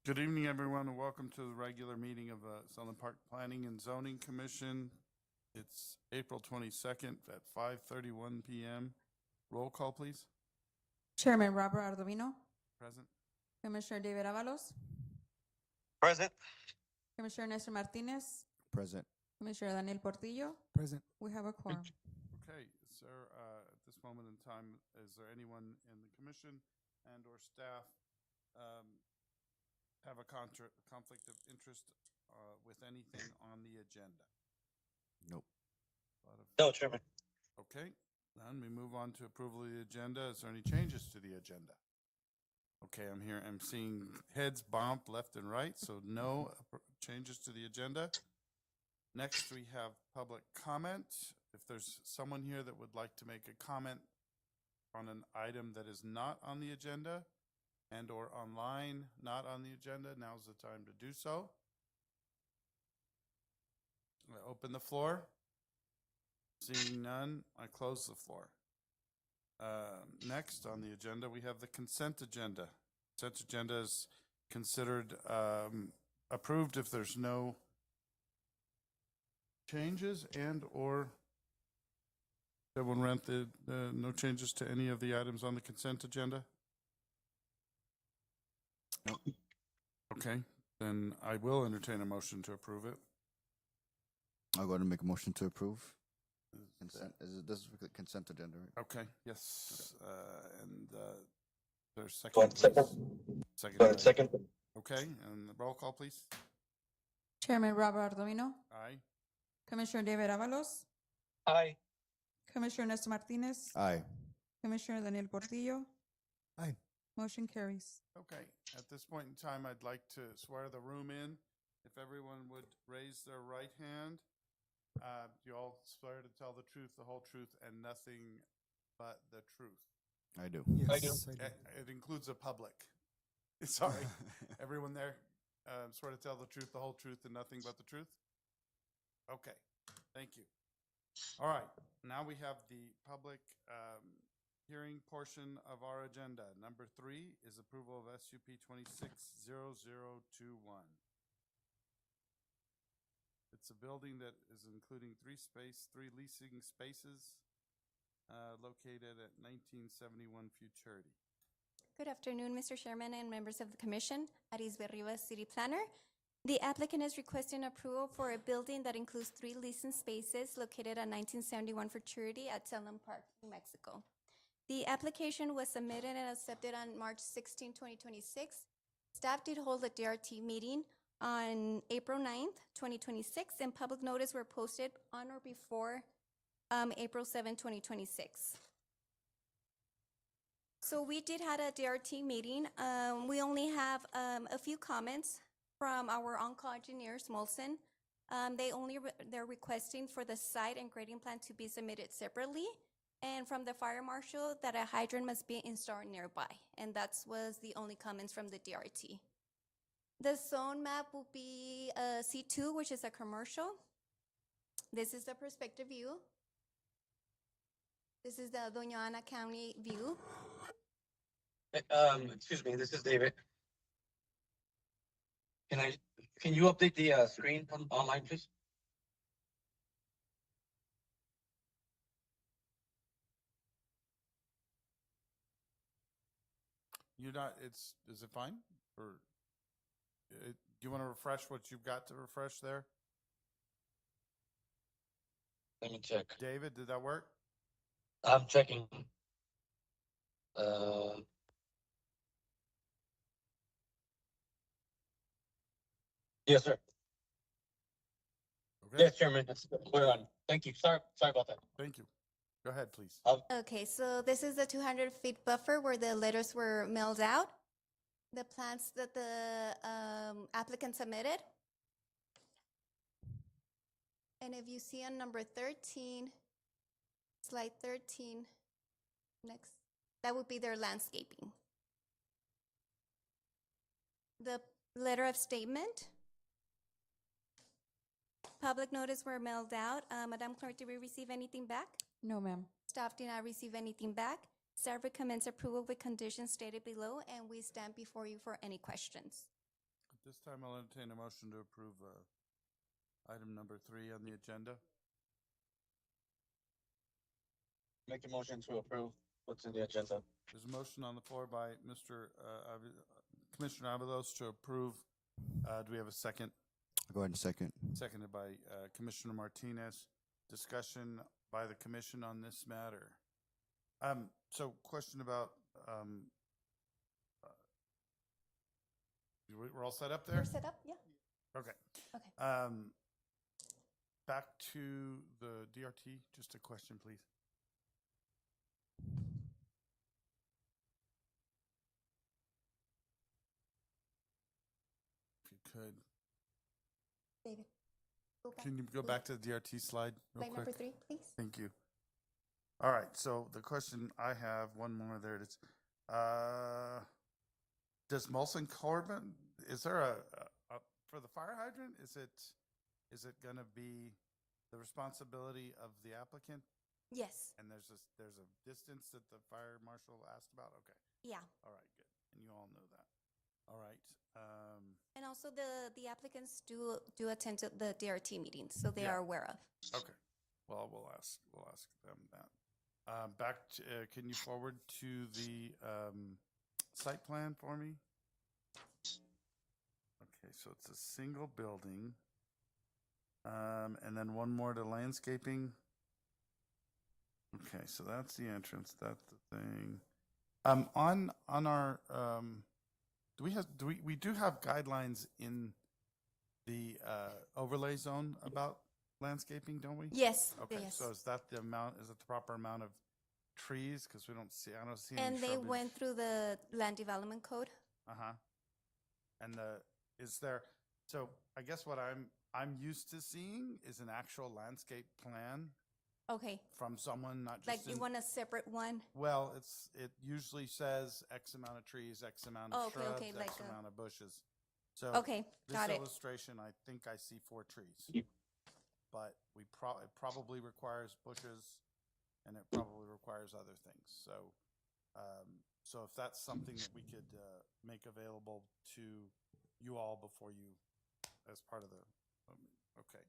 Good evening, everyone, and welcome to the regular meeting of Sunland Park Planning and Zoning Commission. It's April 22nd at 5:31 p.m. Roll call, please. Chairman Robert Ardovino, Present. Commissioner David Avalos, Present. Commissioner Nestor Martinez, Present. Commissioner Daniel Portillo. Present. We have a quorum. Okay, sir, at this moment in time, is there anyone in the commission and or staff have a conflict of interest with anything on the agenda? Nope. No, Chairman. Okay, then we move on to approval of the agenda. Is there any changes to the agenda? Okay, I'm seeing heads bump left and right, so no changes to the agenda. Next, we have public comment. If there's someone here that would like to make a comment on an item that is not on the agenda and or online, not on the agenda, now's the time to do so. I open the floor. Seeing none, I close the floor. Next on the agenda, we have the consent agenda. Consent agenda is considered approved if there's no changes and or everyone rented no changes to any of the items on the consent agenda? Nope. Okay, then I will entertain a motion to approve it. I'll go ahead and make a motion to approve. Consent, this is the consent agenda, right? Okay, yes, and there's Go second, ahead, second. please. Second. Go ahead, second. Okay, and the roll call, please. Chairman Robert Ardovino, Aye. Commissioner David Avalos, Aye. Commissioner Nestor Martinez, Aye. Commissioner Daniel Portillo. Aye. Motion carries. Okay, at this point in time, I'd like to swear the room in. If everyone would raise their right hand. You all swear to tell the truth, the whole truth, and nothing but the truth. I do. I do. It includes the public. Sorry, everyone there, swear to tell the truth, the whole truth, and nothing but the truth? Okay, thank you. All right, now we have the public hearing portion of our agenda. Number 3 is approval of SUP 260021. It's a building that is including three leasing spaces located at 1971 Futurity. Good afternoon, Mr. Chairman and members of the Commission. Arisbe Rivas, City Planner. The applicant is requesting approval for a building that includes 3 leasing spaces located at 1971 Futurity at Sunland Park, New Mexico. The application was submitted and accepted on March 16, 2026. Staff did hold a DRT meeting on April 9th, 2026, and public notice were posted on or before April 7, 2026. So we did have a DRT meeting. We only have a few comments from our on-call engineer, Smolson. They're requesting for the site and grading plan to be submitted separately, and from the fire marshal that a hydrant must be installed nearby. And that was the only comments from the DRT. The zone map will be C2, which is a commercial. This is the perspective view. This is the Doña Ana County view. Excuse me, this is David. Can you update the screen online, please? Is it fine? Or do you want to refresh what you've got to refresh there? Let me check. David, did that work? I'm checking. Yes, sir. Okay. Yes, Chairman. We're on. Thank you. Sorry about that. Thank you. Go ahead, please. Okay, so this is the 200-feet buffer where the letters were mailed out. The plans that the applicant submitted. And if you see on number 13, slide 13, next, that would be their landscaping. The letter of statement. Public notice were mailed out. Madam Clerk, did we receive anything back? No, ma'am. Staff did not receive anything back. Staff recommends approval with conditions stated below, and we stand before you for any questions. This time I'll entertain a motion to approve item number 3 on the agenda. Make a motion to approve what's in the agenda. There's a motion on the floor by Commissioner Avalos to approve. Do we have a second? I'll go ahead and second. Seconded by Commissioner Martinez. Discussion by the commission on this matter. So question about, we're all set up there? We're set up, yeah. Okay. Okay. Back to the DRT, just a question, please. If you could, David, go back. can you go back to the DRT slide real Slide quick? number 3, please. Thank you. All right, so the question I have, one more, there it is. Does Molson Corbin, is there a for the fire hydrant, is it gonna be the responsibility of the applicant? Yes, And there's a distance that the fire marshal asked about? Okay, yeah. all right, good. And you all know that. All right, And also the applicants do attend to the DRT meetings, so they Yeah. are aware of. okay. Well, we'll ask them that. Back to, can you forward to the site plan for me? Okay, so it's a single building. And then one more to landscaping. Okay, so that's the entrance, that's the thing. On our, we do have guidelines in the overlay zone about landscaping, don't we? Yes, Okay, yes. so is that the proper amount of trees? Because I don't see any And they shrubbery. went through the land development code. Uh-huh. And so I guess what I'm used to seeing is an actual landscape plan Okay, from someone, not just like you want a separate one? well, it usually says X amount of trees, X amount of Oh, okay, shrubs, okay, X like a- amount of bushes. So Okay, this got it. illustration, I think I see 4 trees. Yep. But it probably requires bushes, and it probably requires other things. So if that's something that we could make available to you all before you, as part of the, okay.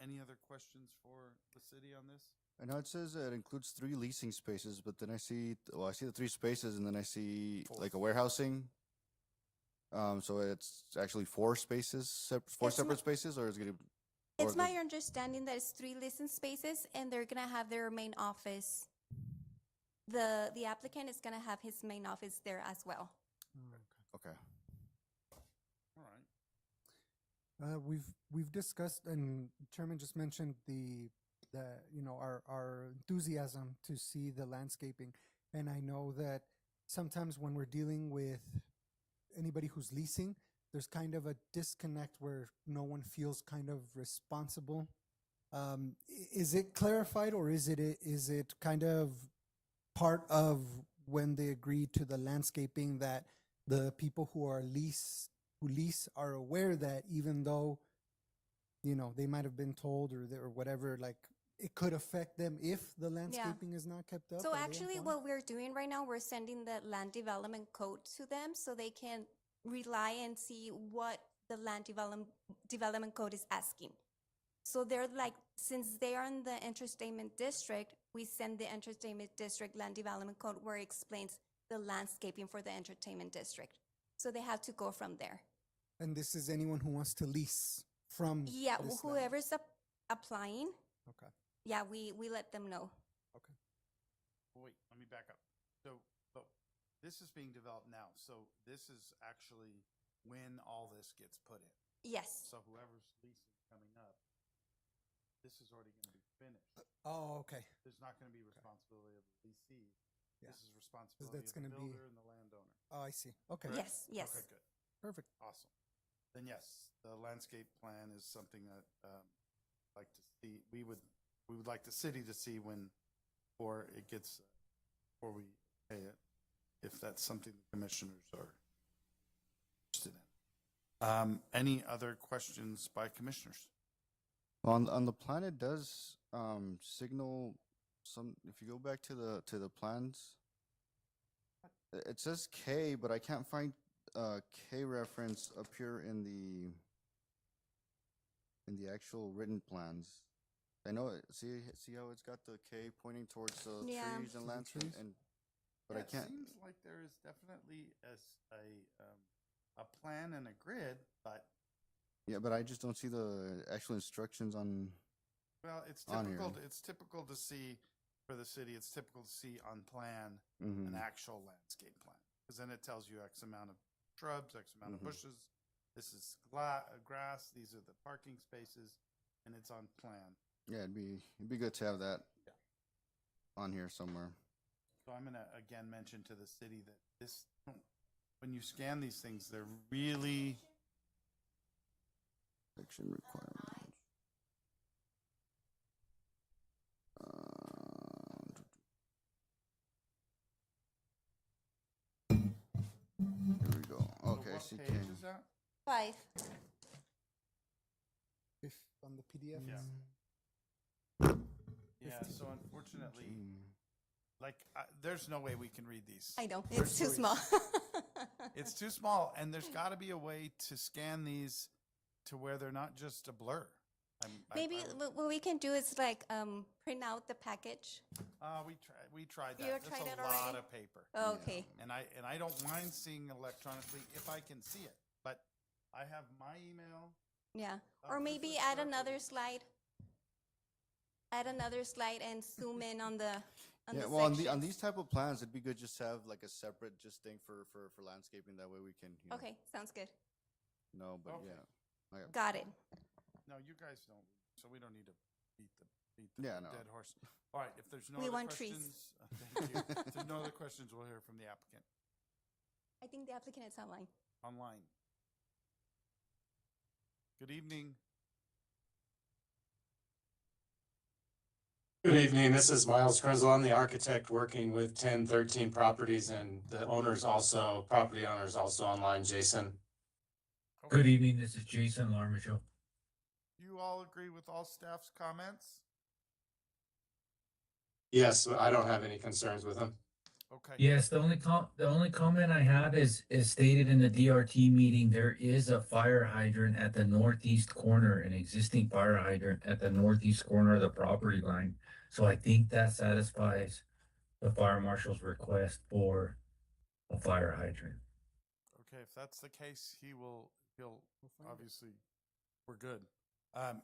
Any other questions for the city on this? I know it says it includes 3 leasing spaces, but then I see the 3 spaces, and then I see 4. like a warehousing. So it's actually 4 spaces, 4 It's separate spaces, or is it gonna? It's or my the- understanding that it's 3 listening spaces, and they're gonna have their main office. The applicant is gonna have his main office there as well. Okay. All right. We've discussed, and Chairman just mentioned the our enthusiasm to see the landscaping, and I know that sometimes when we're dealing with anybody who's leasing, there's kind of a disconnect where no one feels kind of responsible. Is it clarified, or is it kind of part of when they agree to the landscaping that the people who lease are aware that even though they might have been told or whatever, like it could affect them if the landscaping is not kept up? So Are they actually, informed? what we're doing right now, we're sending the land development code to them so they can rely and see what the land development code is asking. So they're like, since they are in the entertainment district, we send the entertainment district land development code where it explains the landscaping for the entertainment district. So they have to go from there. And this is anyone who wants to lease from Yeah, this land. whoever's applying, Okay. yeah, we let them know. Well, wait, let me back up. So, but this is being developed now. So this is actually when all this gets put in. Yes, So whoever's leasing coming up, this is already going to be finished. Oh, okay. There's not going to be responsibility of the leasee. Yeah. This is responsibility that's of the gonna be- builder and the landowner. Oh, I see. Okay. Correct? yes, yes. Okay, good. Perfect. Awesome. Then yes, the landscape plan is something that like to see. We would like the city to see before it gets before we pay it, if that's something the commissioners are interested in. Any other questions by commissioners? On the plan, it does signal some. If you go back to the plans, it says K, but I can't find K reference appear in the actual written plans? I know it, see how it's got the K pointing towards the Yeah. trees and landscape and but Yeah, I can't. It seems like there is definitely a plan and a grid, but Yeah, but I just don't see the actual instructions on. well, it's On typical. here. It's typical to see for the city. It's typical to see on plan Mhm. an actual landscape plan, because then it tells you X amount of shrubs, X amount of bushes. This is grass. These are the parking spaces, and it's on plan. Yeah, it'd be good to have that Yeah. on here somewhere. So I'm gonna again mention to the city that this, when you scan these things, they're really Section requirements. Here we go. So Okay, what CK. page is that? 5. If on the PDF. Yeah. Yeah. So unfortunately, like, there's no way we can read these. I know, it's too There's small. It's too small, and there's got to be a way to scan these to where they're not just a blur. Maybe what we can do is like print out the package. We tried that. You That's tried a it lot already? of paper, Okay. and I don't mind seeing electronically if I can see it. But I have my email. Yeah. Oh, Or this maybe is add perfect. another slide. Add another slide and zoom in on the Yeah, well, on sections. these type of plans, it'd be good just to have like a separate just thing for landscaping. That way we can. Okay, sounds good. No, but Okay. yeah. Got it. No, you guys don't, so we don't need to beat the Yeah, no. dead horse. All right, if there's no We other want trees. questions, thank you. If there's no other questions, we'll hear from the applicant I think the applicant is online. online. Good evening. Good evening. This is Miles Krenzel. I'm the architect working with 1013 Properties, and the property owners also online, Jason. Okay. Good evening, this is Jason Larmichael. You all agree with all staff's comments? Yes, I don't have any concerns with them. Okay. Yes, the only comment I have is stated in the DRT meeting, there is a fire hydrant at the northeast corner, an existing fire hydrant at the northeast corner of the property line. So I think that satisfies the fire marshal's request for a fire hydrant. Okay, if that's the case, he'll find it. obviously, we're good.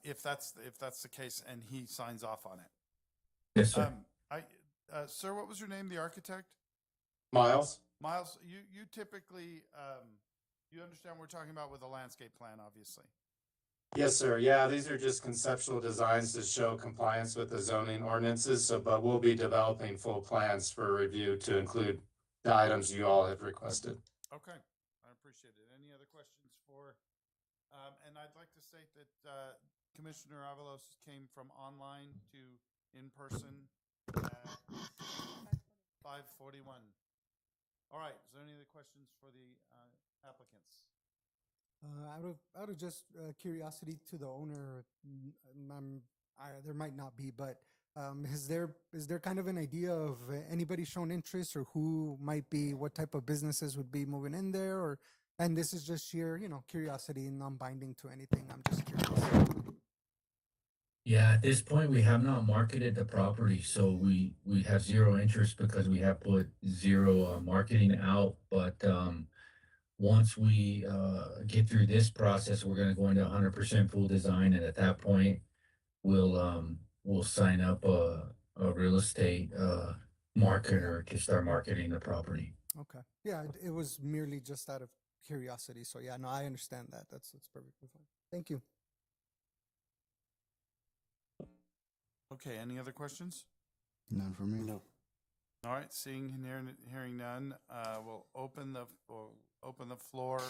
If that's the case and he signs off on it. Yes, sir. Sir, what was your name, the architect? Miles? Miles, you typically, you understand what we're talking about with a landscape plan, obviously. Yes, sir. Yeah, these are just conceptual designs to show compliance with the zoning ordinances. But we'll be developing full plans for review to include the items you all have requested. Okay, I appreciate it. Any other questions for, and I'd like to state that Commissioner Avalos came from online to in-person at 5:41. All right, is there any other questions for the applicants? Out of just curiosity to the owner, there might not be, but is there kind of an idea of anybody shown interest or who might be, what type of businesses would be moving in there, or and this is just sheer curiosity, non-binding to anything. I'm just curious. Yeah, at this point, we have not marketed the property, so we have zero interest because we have put zero marketing out. But once we get through this process, we're going to go into 100% full design, and at that point, we'll sign up a real estate marketer to start marketing the property. Okay, yeah, it was merely just out of curiosity. So yeah, no, I understand that. That's perfectly fine. Thank you. Okay, any other questions? None for me. No. All right, seeing and hearing none, we'll open the floor.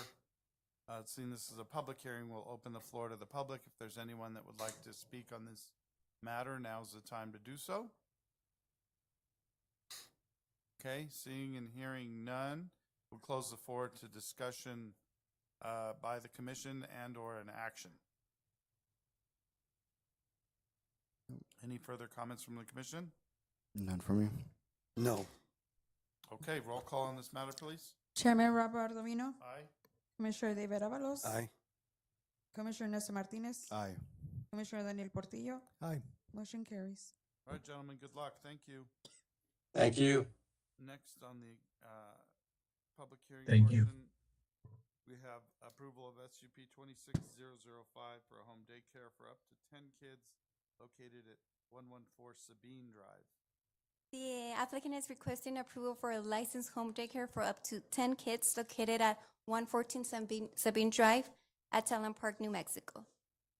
Seeing this is a public hearing, we'll open the floor to the public. If there's anyone that would like to speak on this matter, now's the time to do so. Okay, seeing and hearing none, we'll close the floor to discussion by the commission and/or an action. Any further comments from the commission? None for me. No. Okay, roll call on this matter, please. Chairman Robert Ardomino, Aye. Commissioner David Avalos. Aye. Commissioner Nestor Martinez. Aye. Commissioner Daniel Portillo. Aye. Motion carries. All right, gentlemen, good luck. Thank you. Thank you. Next on the public hearing Thank you. portion, we have approval of SUP 26005 for a home daycare for up to 10 kids located at 114 Sabine Drive. The applicant is requesting approval for a licensed home daycare for up to 10 kids located at 114 Sabine Drive at Talon Park, New Mexico.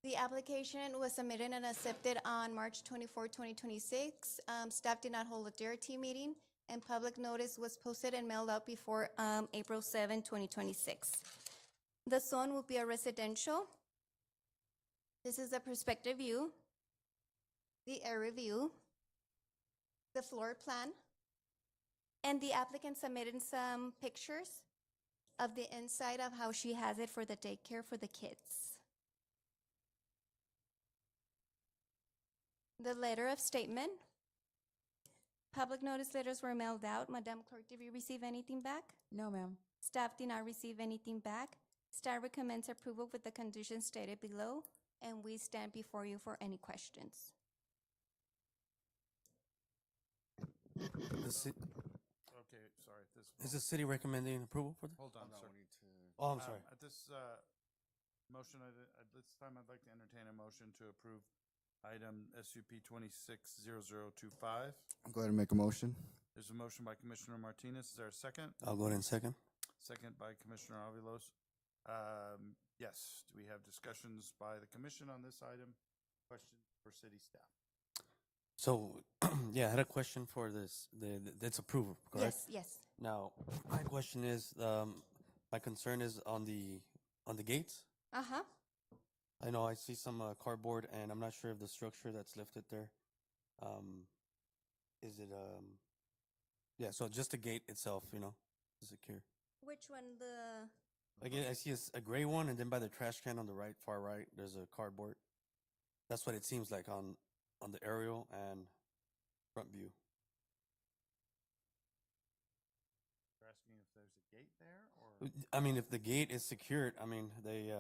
The application was submitted and accepted on March 24, 2026. Staff did not hold a DRT meeting, and public notice was posted and mailed out before April 7, 2026. The zone will be a residential. This is the perspective view, the area view, the floor plan, and the applicant submitted some pictures of the inside of how she has it for the daycare for the kids. The letter of statement. Public notice letters were mailed out. Madam Clerk, did you receive anything back? No, ma'am. Staff did not receive anything back. Staff recommends approval with the conditions stated below, and we stand before you for any questions. Okay, sorry. Is the city recommending approval for this? Hold on, sir. Oh, I'm sorry. At this motion, at this time, I'd like to entertain a motion to approve item SUP 260025. I'll go ahead and make a motion. There's a motion by Commissioner Martinez. Is there a second? I'll go ahead and second. Second by Commissioner Avilos. Yes, do we have discussions by the commission on this item? Questions for city staff? So, yeah, I had a question for this. It's approval, correct? Yes, yes. Now, my question is, my concern is on the gates. Uh-huh. I know I see some cardboard, and I'm not sure if the structure that's lifted there, is it, yeah, so just the gate itself, to secure. Which one? The Like, I see a gray one, and then by the trash can on the right, far right, there's a cardboard. That's what it seems like on the aerial and front view. You're asking if there's a gate there or? I mean, if the gate is secured, I mean, they,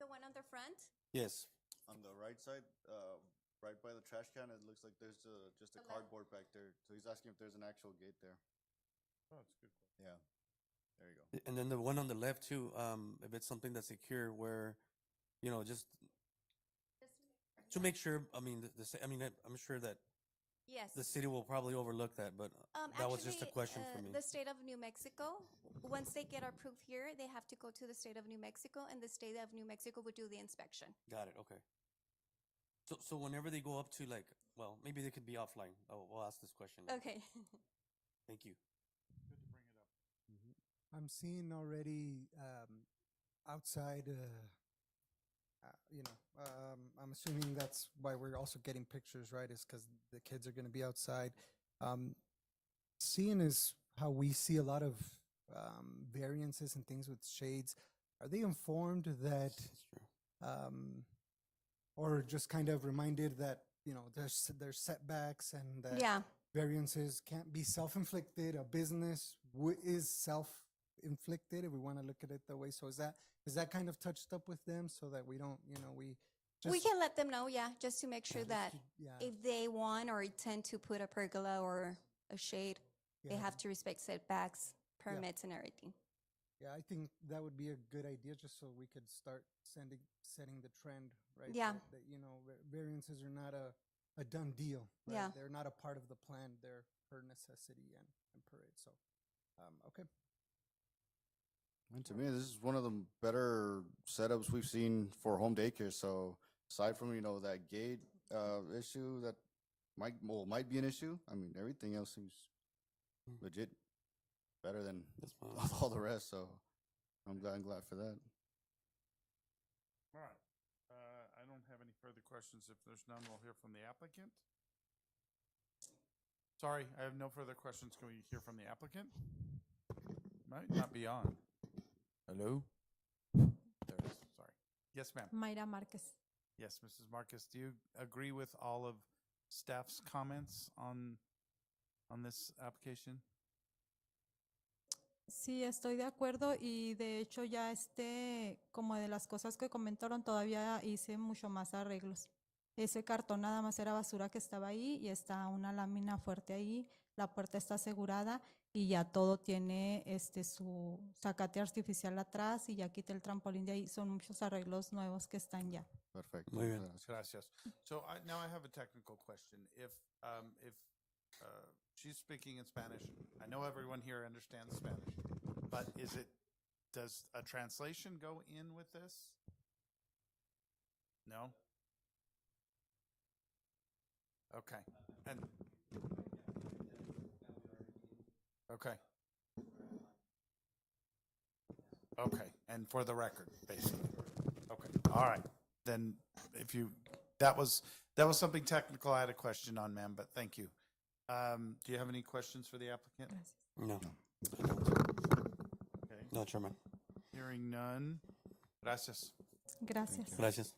one on the front? yes, On the right side, right by the trash can, it looks like there's just a The left? cardboard back there. So he's asking if there's an actual gate there. Oh, it's a good question. Yeah. There you go. and then the one on the left too, if it's something that's secure where, just to make sure, I mean, I'm sure that Yes. the city will probably overlook that, but that was just a Actually, question for me. The state of New Mexico, once they get approved here, they have to go to the state of New Mexico, and the state of New Mexico would do the inspection. Got it, okay. So whenever they go up to well, maybe they could be offline. We'll ask this question later. Okay. Thank you. Good to bring it up. I'm seeing already outside, I'm assuming that's why we're also getting pictures, right? Is because the kids are going to be outside. Seeing is how we see a lot of variances and things with shades. Are they informed that, That's true. or just kind of reminded that, there's setbacks and that Yeah. variances can't be self-inflicted? A business is self-inflicted, if we want to look at it that way. So is that kind of touched up with them so that we don't, we just... We can let them know, yeah, just to make sure that yeah, if they want or intend to put a pergola or a shade, they yeah. have to respect setbacks, permits, and everything. Yeah, I think that would be a good idea, just so we could start setting the trend, right? Yeah. That variances are not a done deal. Right? Yeah. They're not a part of the plan. They're per necessity and per it. So, okay. And to me, this is one of the better setups we've seen for home daycare. So aside from, that gate issue that might be an issue, I mean, everything else seems legit better than That's fine. all the rest. So I'm glad for that. All right. I don't have any further questions. If there's none, we'll hear from the applicant. Sorry, I have no further questions. Can we hear from the applicant? Might not be on. Hello? There it is. Sorry. Yes, ma'am. Mayra Marquez. Yes, Mrs. Marcus, do you agree with all of staff's comments on this application? Sí, estoy de acuerdo y de hecho ya como de las cosas que comentaron, todavía hice mucho más arreglos. Ese cartón nada más era basura que estaba ahí y está una lámina fuerte ahí, la puerta está asegurada y ya todo tiene su zacate artificial atrás y ya quité el trampolín de ahí. Son muchos arreglos nuevos que están ya. Perfecto. Muy bien. muchas gracias. Gracias. So now I have a technical question. If she's speaking in Spanish, I know everyone here understands Spanish, but does a translation go in with this? No? Okay. And okay. Okay. And for the record, basically. Okay. All right. Then that was something technical I had a question on, ma'am, but thank you. Do you have any questions for the applicant? No. Okay. No, Chairman. Hearing none. Gracias. Gracias. Gracias.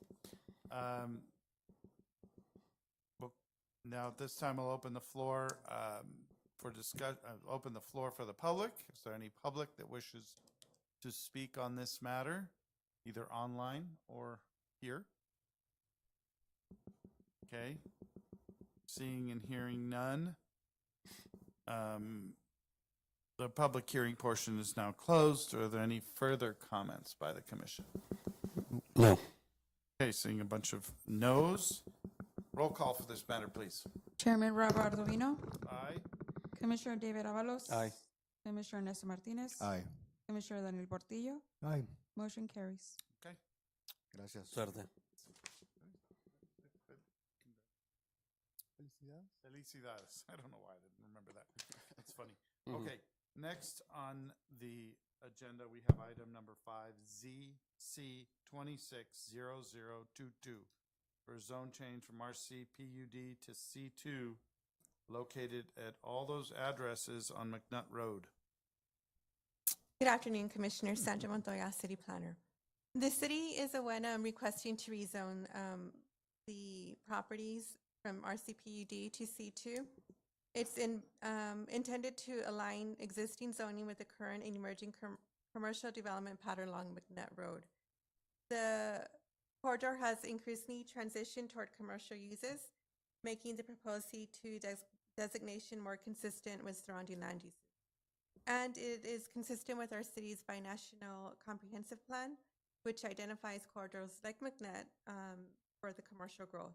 Well, now at this time I'll open the floor for discuss. Open the floor for the public. Is there any public that wishes to speak on this matter, either online or here? Okay. Seeing and hearing none. The public hearing portion is now closed. Are there any further comments by the commission? No. Okay, seeing a bunch of no's. Roll call for this matter, please. Chairman Rob Ardovino, Aye. Commissioner David Avalos. Aye. Commissioner Nestor Martinez. Aye. Commissioner Daniel Portillo. Aye. Motion carries. Okay. Gracias. Suerte. Felicidades. I don't know why I didn't remember that. That's funny. Mhm. Okay, next on the agenda, we have item number 5, ZC 260022 for a zone change from RC PUD to C2 located at all those addresses on McNutt Road. Good afternoon, Commissioner Sandra Montoya, City Planner. The city is the one requesting to rezone the properties from RCPUD to C2. It's intended to align existing zoning with the current and emerging commercial development pattern along McNutt Road. The corridor has increasingly transitioned toward commercial uses, making the proposed C2 designation more consistent with surrounding land uses. And it is consistent with our city's binational comprehensive plan, which identifies corridors like McNutt for the commercial growth.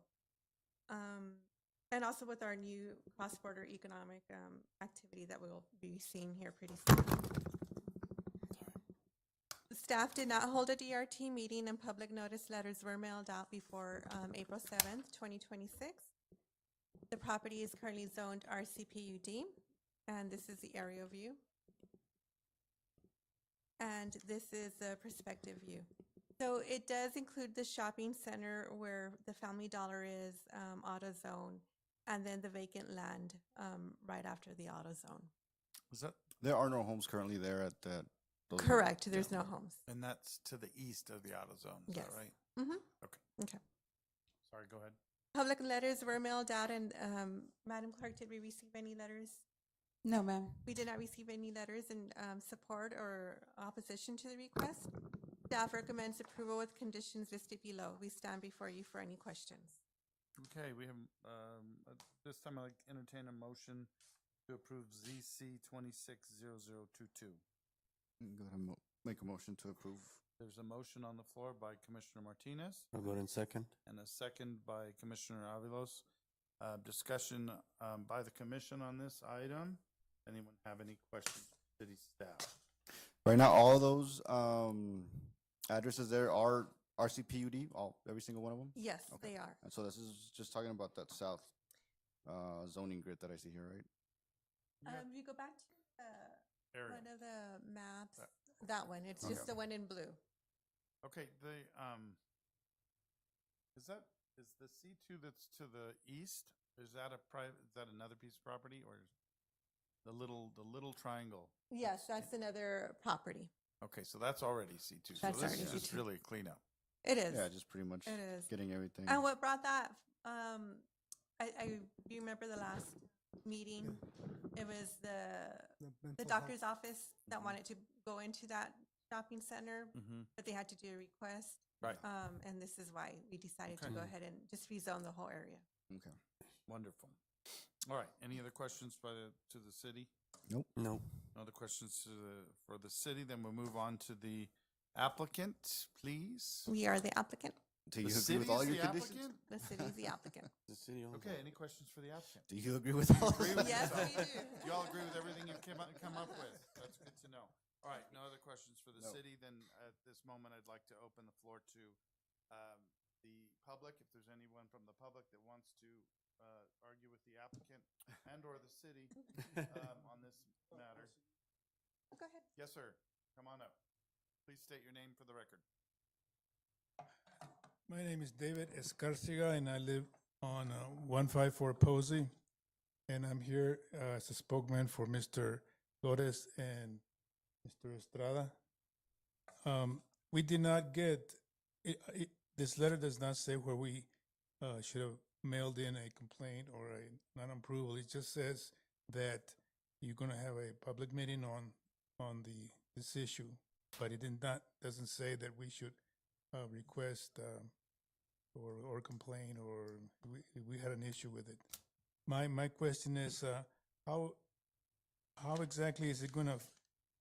And also with our new cross-border economic activity that we'll be seeing here pretty soon. Staff did not hold a DRT meeting and public notice letters were mailed out before April 7th, 2026. The property is currently zoned RCPUD, and this is the aerial view. And this is a perspective view. So it does include the shopping center where the Family Dollar is, AutoZone, and then the vacant land right after the AutoZone. Is that, There are no homes currently there at that. those- Correct, there's no homes. and that's to the east of the AutoZone, is Yes. that right? Mm-hmm. Okay. Sorry, go ahead. Public letters were mailed out, and Madam Clerk, did we receive any letters? No, ma'am. We did not receive any letters in support or opposition to the request. Staff recommends approval with conditions listed below. We stand before you for any questions. Okay, we have, at this time I'd like to entertain a motion to approve ZC 260022. Go ahead and make a motion to approve. There's a motion on the floor by Commissioner Martinez I'll go ahead and second. and a second by Commissioner Avilos. Discussion by the commission on this item. Anyone have any questions, city staff? Right now, all those addresses there are RCPUD, every single one of them? Yes, Okay. they are. And so this is just talking about that south zoning grid that I see here, right? If you go back to Area. one of the maps, That- that one, it's Okay. just the one in blue. Okay, is the C2 that's to the east, is that is that another piece of property or the little triangle? Yes, that's another property. Okay, so that's already C2. So That's this already is just C2. really a cleanup. It is. Yeah, just pretty much It is. getting everything. And what brought that, I you remember the last meeting? It was the mental health. doctor's office that Mhm. wanted to go into that shopping center, Mm-hmm. but they had to do a request. Right. And this is why we decided to Okay. go ahead and just rezone the whole area. Okay. Wonderful. All right. Any other questions to the city? No. No other questions for the city? Then we'll move on to the applicant, please. We are the applicant. Do The you agree city with all is your the conditions? applicant? The city is the applicant. The city owns Okay. it. Any questions for the applicant? Do you agree with all? Agree with Yes, yourself? we do. You all agree with everything you come up with? That's good to know. All right, no other questions for the No. city. Then at this moment, I'd like to open the floor to the public. If there's anyone from the public that wants to argue with the applicant and/or the city on this matter. Go ahead. Yes, sir. Come on up. Please state your name for the record. My name is David Escarciga, and I live on 154 Posey. And I'm here as a spokesman for Mr. Flores and Mr. Estrada. We did not get, this letter does not say where we should have mailed in a complaint or a non-approval. It just says that you're going to have a public meeting on this issue, but it doesn't say that we should request or complain or we had an issue with it. My question is how exactly is it going to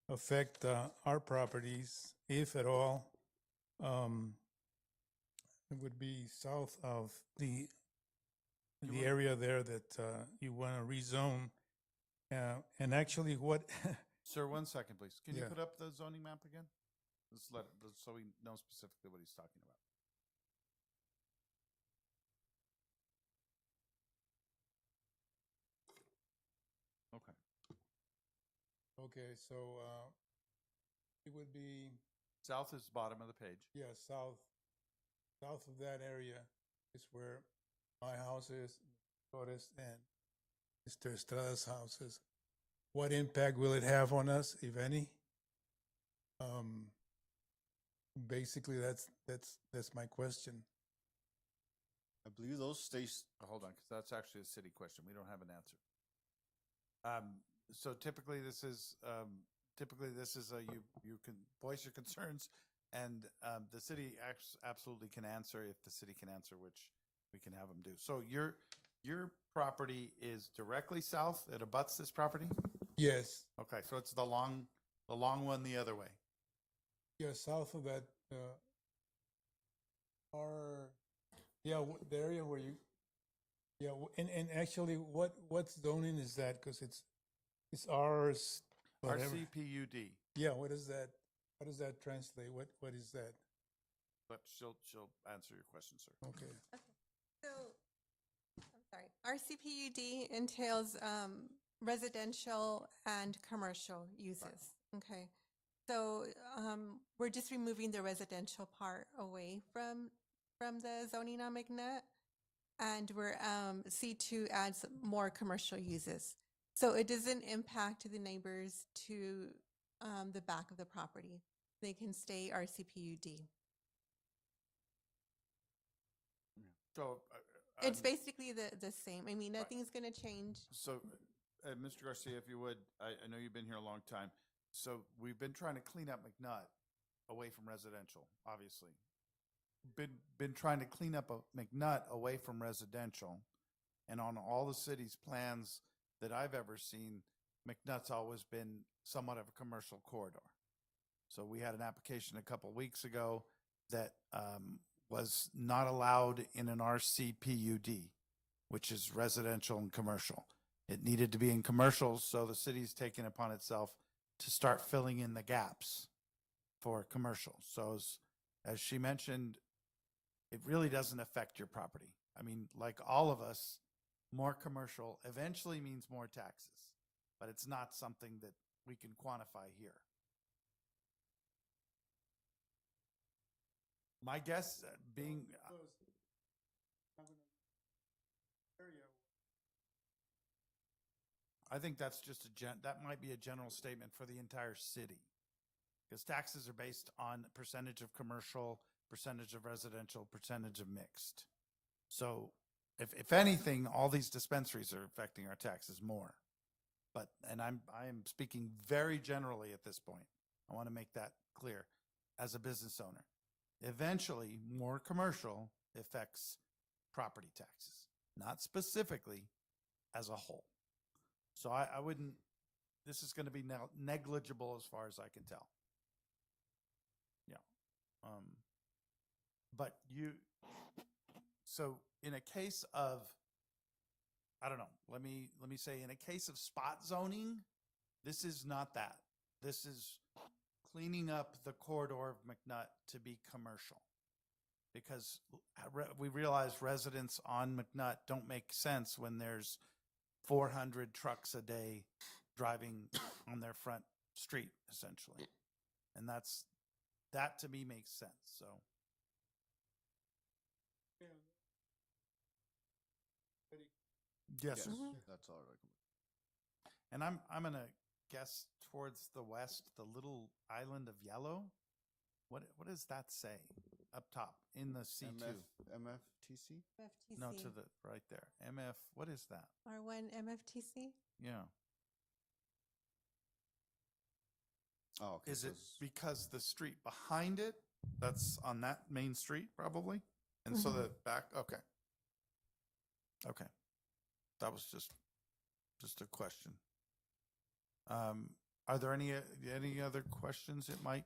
affect our properties, if at all? It would be south of the area there that you want to rezone. And actually, what Sir, 1 second, please. Can you Yeah. put up the zoning map again? So we know specifically what he's talking about. Okay. okay, so it would be South is bottom of the page. south of that area is where my house is, Flores and Mr. Estrada's house is. What impact will it have on us, if any? Basically, that's my question. I believe those states. Hold on, because that's actually a city question. We don't have an answer. So typically this is you can voice your concerns, and the city absolutely can answer if the city can answer, which we can have them do. So your property is directly south. It abuts this property. Yes, Okay, so it's the long one the other way. south of that, the area where you, and actually, what zoning is that? Because it's ours, whatever. RCPUD. Yeah, what is that? How does that translate? What is that? But she'll answer your question, sir. Okay. So, I'm sorry. RCPUD entails residential and commercial uses. Okay. So we're just removing the residential part away from the zoning on McNutt, and we're C2 adds more commercial uses. So it doesn't impact the neighbors to the back of the property. They can stay RCPUD. So It's basically the same. I mean, nothing's going to change. So, Mr. Garcia, if you would, I know you've been here a long time. So we've been trying to clean up McNutt away from residential, obviously. Been trying to clean up McNutt away from residential. And on all the city's plans that I've ever seen, McNutt's always been somewhat of a commercial corridor. So we had an application a couple weeks ago that was not allowed in an RCPUD, which is residential and commercial. It needed to be in commercial, so the city's taken upon itself to start filling in the gaps for commercial. So as she mentioned, it really doesn't affect your property. I mean, like all of us, more commercial eventually means more taxes, but it's not something that we can quantify here. My guess being, I think that's just that might be a general statement for the entire city, because taxes are based on percentage of commercial, percentage of residential, percentage of mixed. So if anything, all these dispensaries are affecting our taxes more. but, and I'm speaking very generally at this point. I want to make that clear as a business owner. Eventually, more commercial affects property taxes, not specifically as a whole. So I wouldn't, this is going to be negligible as far as I can tell. Yeah. But so in a case of, I don't know, let me say in a case of spot zoning, this is not that. This is cleaning up the corridor of McNutt to be commercial. Because we realize residents on McNutt don't make sense when there's 400 trucks a day driving on their front street, essentially. And that to me makes sense, so. Yes, sir. That's all right. And I'm gonna guess towards the west, the little island of yellow. What does that say up top in the C2? MFTC? MFTC. No, to the right there. MF. What is that? R1 MFTC. Yeah. Oh, okay. Is so it it's- because the street behind it, that's on that main street probably? And so the back, okay. Okay. That was just a question. Are there any other questions it might?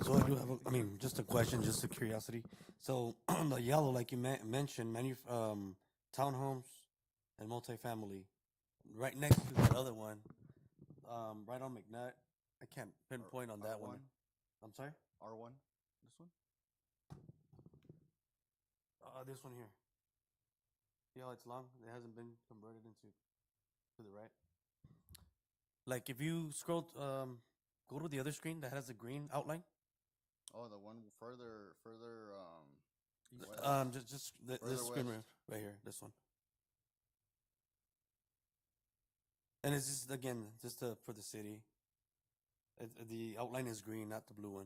So I do have, just a question, just a curiosity. So on the yellow, like you mentioned, townhomes and multifamily, right next to the other one, right on McNutt. I can't pinpoint on that one. R1? I'm sorry? R1? This one? This one here. Yeah, it's long. It hasn't been converted into to the right. Like if you scroll, go to the other screen that has the green outline. Oh, the one further, west. Just Further this screen west. right here, this one. And it's just again, for the city. The outline is green, not the blue one.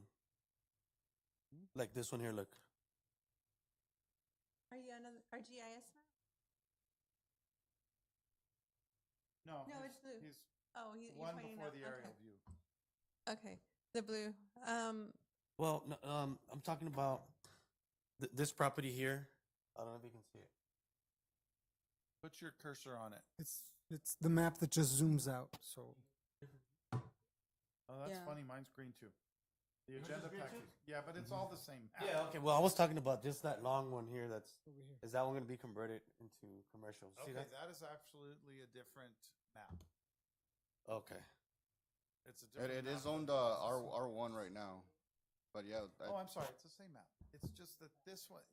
Like this one here, look. Are you on our GIS map? No, No, it's blue. He's Oh, you're one pointing before out- the aerial okay. view. Okay, the blue. Well, no, I'm talking about this property here. I don't know if you can see it. Put your cursor on it. It's the map that just zooms out. So Oh, that's Yeah. funny. Mine's green too. The Yours is agenda green package. too? Yeah, but it's all the same. map. Yeah. Okay. Well, I was talking about just that long one here. That's over here. is that one going to be converted into commercial? See Okay, that? that is absolutely a different map. Okay. It's a different. It map is than owned this is. R1 right now. But yeah, Oh, I'm sorry. It's the same map. It's just that this one,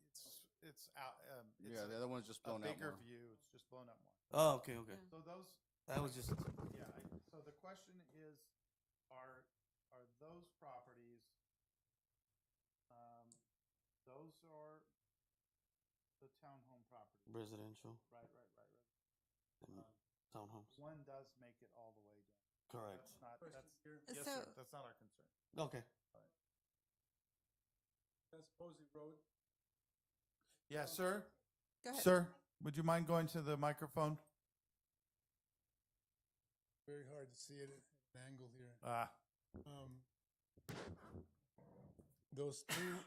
it's out. It's yeah, the other one's just a blown out bigger more. view. It's just blown up more. Oh, okay. Okay. So those, That was just yeah. So the question is, are those properties? Those are the townhome properties. residential Right. and townhomes. One does make it all the way down. Correct. That's not. That's yes, So- sir. That's not our concern. Okay. That's Posey Road. Yes, sir. Go ahead. Sir, would you mind going to the microphone? Very hard to see it at an angle here. Those two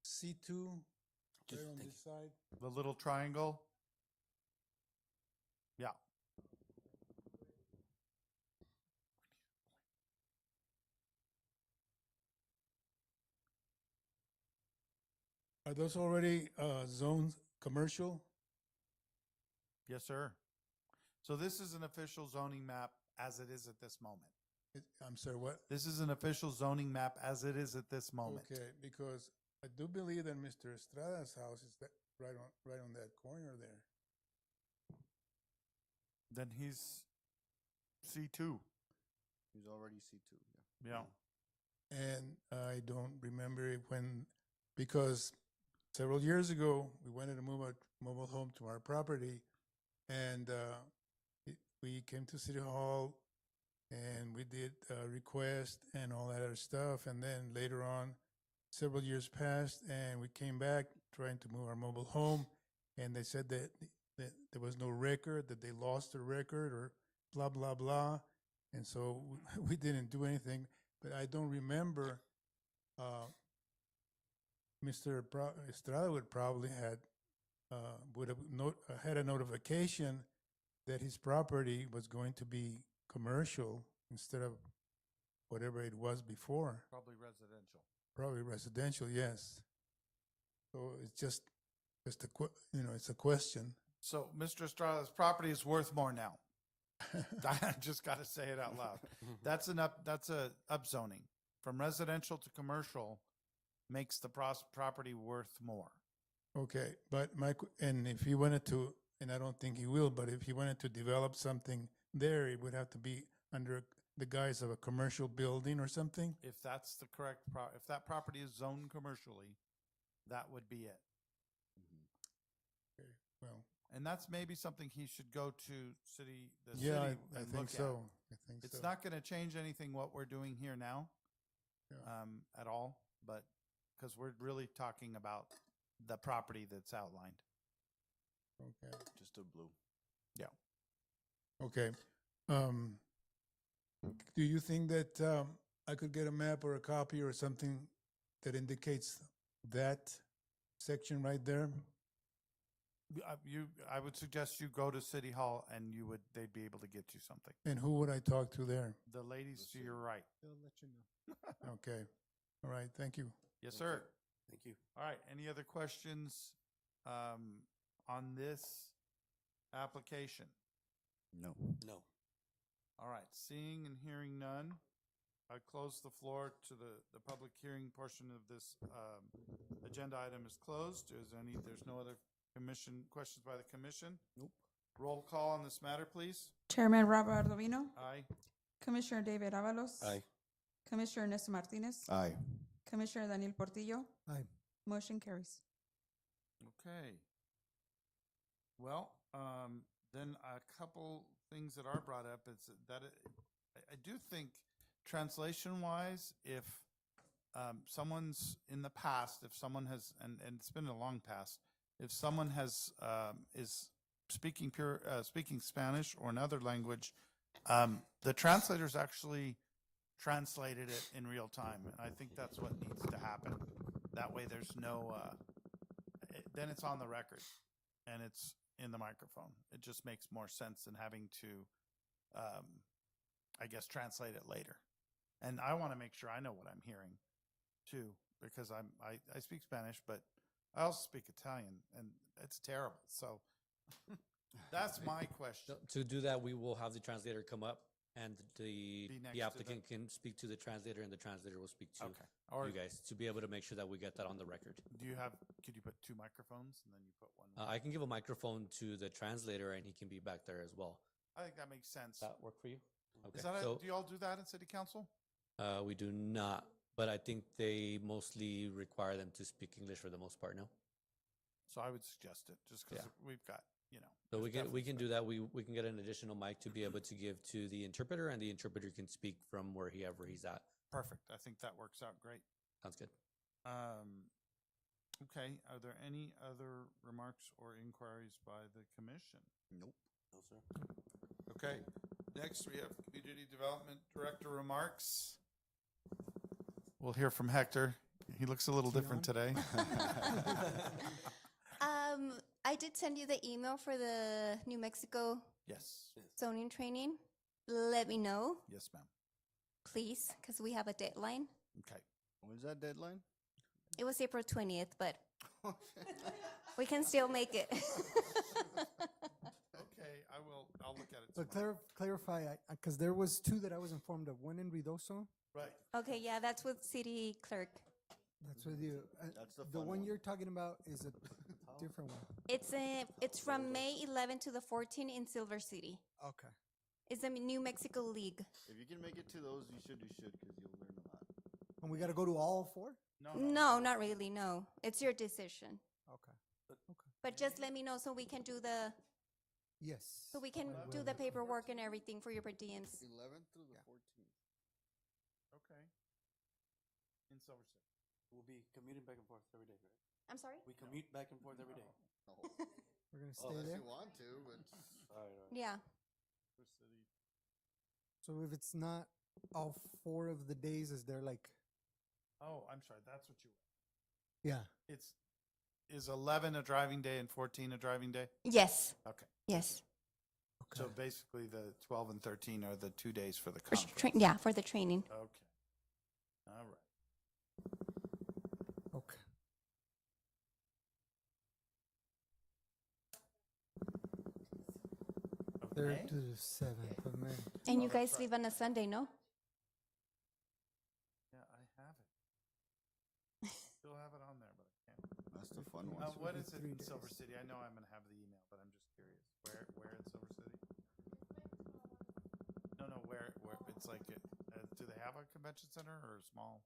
C2 Just right on thank this side. The little triangle. Yeah. Are those already zoned commercial? Yes, sir. So this is an official zoning map as it is at this moment. I'm sorry, what? This is an official zoning map as it is at this moment. Okay, because I do believe that Mr. Estrada's house is that right on that corner there. Then he's C2. He's already C2. Yeah. Yeah. And I don't remember it when, because several years ago, we wanted to move a mobile home to our property, and we came to City Hall, and we did a request and all that other stuff, and then later on, several years passed, and we came back trying to move our mobile home, and they said that there was no record, that they lost the record, or blah, blah, blah. And so we didn't do anything, but I don't remember, Mr. Estrada would probably would have had a notification that his property was going to be commercial instead of whatever it was before. Probably residential. Probably residential, yes. So it's just it's a question. So Mr. Estrada's property is worth more now. I just got to say it out loud. That's a upzoning from residential to commercial makes the property worth more. Okay, but and if he wanted to, and I don't think he will, but if he wanted to develop something there, it would have to be under the guise of a commercial building or something. If that's the correct if that property is zoned commercially, that would be it. Okay, well, And that's maybe something he should go to the yeah, city I and think look so. at. I think It's so. not going to change anything what we're doing here now, Yeah. at all, but because we're really talking about the property that's outlined. Okay. Just a blue. Okay. Do you think that I could get a map or a copy or something that indicates that section right there? I would suggest you go to City Hall and they'd be able to get you something. And who would I talk to there? The ladies to your right. They'll let you know. Okay. All right. Thank you. Yes, sir. Thank you. All right. Any other questions on this application? No. No. All right. Seeing and hearing none, I close the floor to the public hearing portion of this agenda item is closed. There's no other questions by the commission? Nope. Roll call on this matter, please. Chairman Robert Ardovino, Aye. Commissioner David Avalos. Aye. Commissioner Ernesto Martinez. Aye. Commissioner Daniel Portillo. Aye. Motion carries. Okay. Well, then a couple things that are brought up is that I do think translation-wise, if someone's in the past, if someone has, and it's been a long past, if someone has is speaking speaking Spanish or another language, the translators actually translated it in real time, and I think that's what needs to happen. That way, there's no. Then it's on the record, and it's in the microphone. It just makes more sense than having to, I guess, translate it later. And I want to make sure I know what I'm hearing, too, because I speak Spanish, but I also speak Italian, and it's terrible. So that's my question. To do that, we will have the translator come up, and Be next to the applicant can speak to the translator, and the translator will speak to Okay. Or you guys to be able to make sure that we get that on the record. could you put two microphones and then you put one? I can give a microphone to the translator, and he can be back there as well. I think that makes sense. Does that work for you? Okay. Is that So do you all do that in city council? we do not, but I think they mostly require them to speak English for the most part. No. So I would suggest it, just because Yeah. we've got, So there's we definitely can do that. We can get an additional mic to be able to give to the interpreter, and the interpreter can speak from wherever he's at. Perfect. I think that works out great. Sounds good. Okay, are there any other remarks or inquiries by the commission? Nope. No, sir. Okay, next we have Community Development Director remarks. We'll hear from Hector. He looks a little different today. I did send you the email for the New Mexico Yes, zoning training. Let me know, yes, ma'am. please, because we have a deadline. Okay, When's that deadline? It was April 20th, but we can still make it. okay, I'll look at it But tomorrow. clarify, because there was two that I was informed of. One in Ruidoso. Right, Okay, yeah, that's with city clerk. That's with you. That's the The fun one one. you're talking about is a different one. It's from May 11 to the 14th in Silver City. Okay. It's the New Mexico League. If you can make it to those, you should, because you'll learn a lot. And we got to go to all four? No, not really, no. It's your decision. Okay. But just let me know so we can do Yes. so we can do the paperwork and everything for your per diems. 11th through the 14th. okay. In Silver City. We'll be commuting back and forth every day, right? I'm sorry? We commute back and forth every day. No. We're going to Oh, stay Unless there. you want to, but All right, all right. Yeah. Silver City So if it's not all 4 of the days, is there like, Oh, I'm sorry, that's what you, yeah, is 11 a driving day and 14 a driving day? Yes, Okay. yes. So okay. basically the 12 and 13 are the 2 days for the For conference. yeah, for the training. Okay. All right. Okay. Of 3rd May? to the 7th of May. And Oh, you that's guys right. leave on a Sunday, no? Yeah, I have it. Still have it on there, but I can't. That's the fun one. What is it 3 in days. Silver City? I know I'm gonna have the email, but I'm just curious. Where in Silver City? No, where, it's like, do they have a convention center or a small?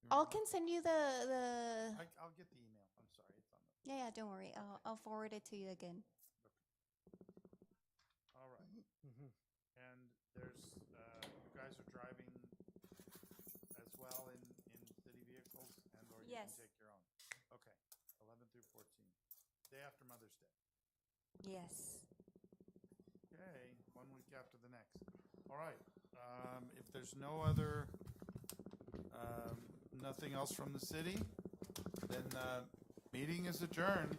You I remember? can send you the I'll get the email. I'm sorry, it's on the, yeah, don't worry. I'll forward it to you again. all right. Mhm. And there's, you guys are driving as well in city vehicles and or you can Yes. take your own? Okay, 11 through 14. Day after Mother's Day. Yes. Okay, 1 week after the next. All right, if there's no other, nothing else from the city, then, meeting is adjourned.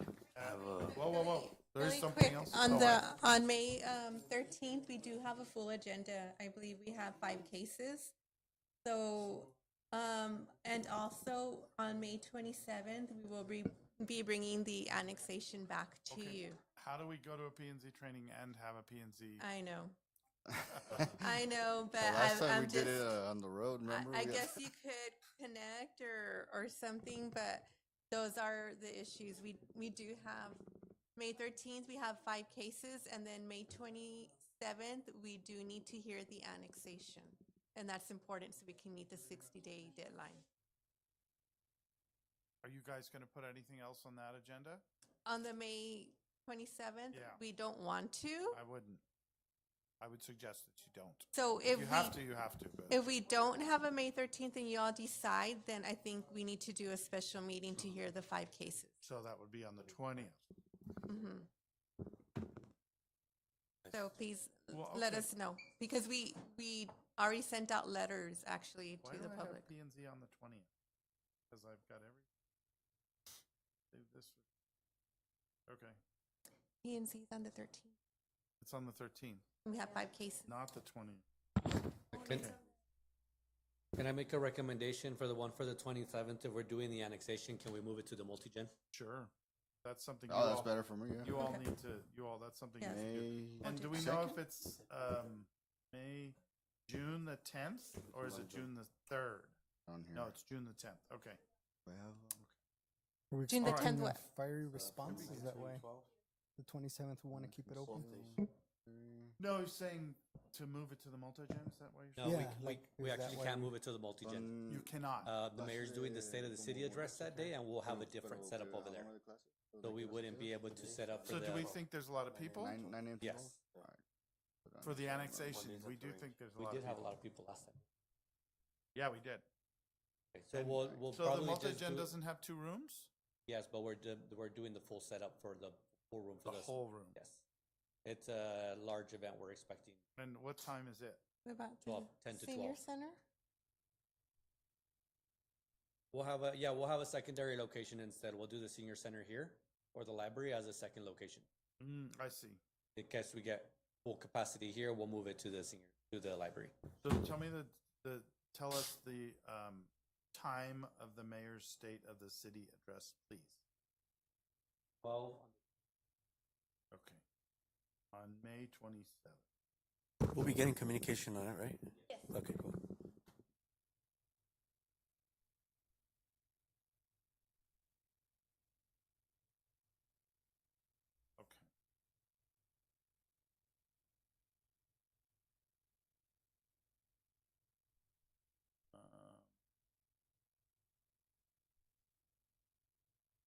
Whoa. There's Really something quick, else. on Oh, the, on May 13th, we do have a full agenda. I believe we have 5 cases. So, and also on May 27th, we will be bringing the annexation back to Okay. you. How do we go to a P and Z training and have a P and Z? I know. I know, but The last time I'm we just, did it on the road, remember? I We had- guess you could connect or something, but those are the issues. We do have, May 13th, we have 5 cases, and then May 27th, we do need to hear the annexation. And that's important so we can meet the 60-day deadline. Are you guys gonna put anything else on that agenda? On the May 27th, Yeah. we don't want to. I wouldn't. I would suggest that you don't. So If if you have we, to, you have to, but. if we don't have a May 13th and you all decide, then I think we need to do a special meeting to hear the 5 cases. So that would be on the 20th. Mhm. So please Well, let okay. us know, because we already sent out letters actually Why to do the I public. have P and Z on the 20th? Because I've got every. Save this. Okay, PNC is on the 13th. it's on the 13th, We have 5 cases. not the 20th. Can I make a recommendation for the one for the 27th? If we're doing the annexation, can we move it to the multi-gen? Sure. That's something you Oh, that's all, better for me, yeah. you all Okay. need to, that's something you Yes. need to do. May And do we know if it's, June the 10th or is it June the 3rd? on here. No, it's June the 10th. Okay. Well, Are we June the expecting 10th a what? Fiery response, is that why? The 27th, we want to keep it open? No, he's saying to move it to the multi-gen, is that why you're No, saying? Yeah, we like, we is that actually why can't we- move it to the multi-gen. You cannot. The mayor's doing the State of the City address that day, and we'll have a different setup over there. So we wouldn't be able to set up for So do we the, think there's a lot of people? 9 a.m. to Yes. 12? All right. Put it on For the this one. annexation, we do think there's a we lot of did have a people. lot of people last time. Yeah, we did. Okay, so And we'll So the probably just multi-gen do, doesn't have 2 rooms? yes, but we're doing the full setup for the full room for The this. whole room? Yes. It's a large event we're expecting. And what time is it? What about 12, the 10 to senior 12. center? We'll have a secondary location instead. We'll do the senior center here or the library as a second location. I see. In case we get full capacity here, we'll move it to the library. So tell me tell us the time of the mayor's State of the City address, please. 12. Okay. On May 27th. We'll be getting communication on it, right? Yes. Okay, cool. Okay.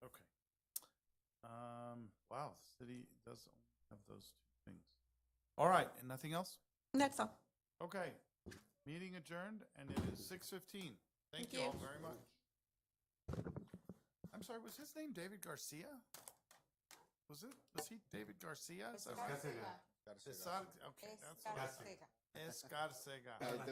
Okay. Wow, the city does only have those 2 things. All right, and nothing else? That's all. Okay, meeting adjourned, and it is 6:15. Thank Thank you all you. very much. I'm sorry, was his name David Garcia? Was he David Garcia? Is that right? Gotta say that. Okay, that's. Escarcega. Ahí te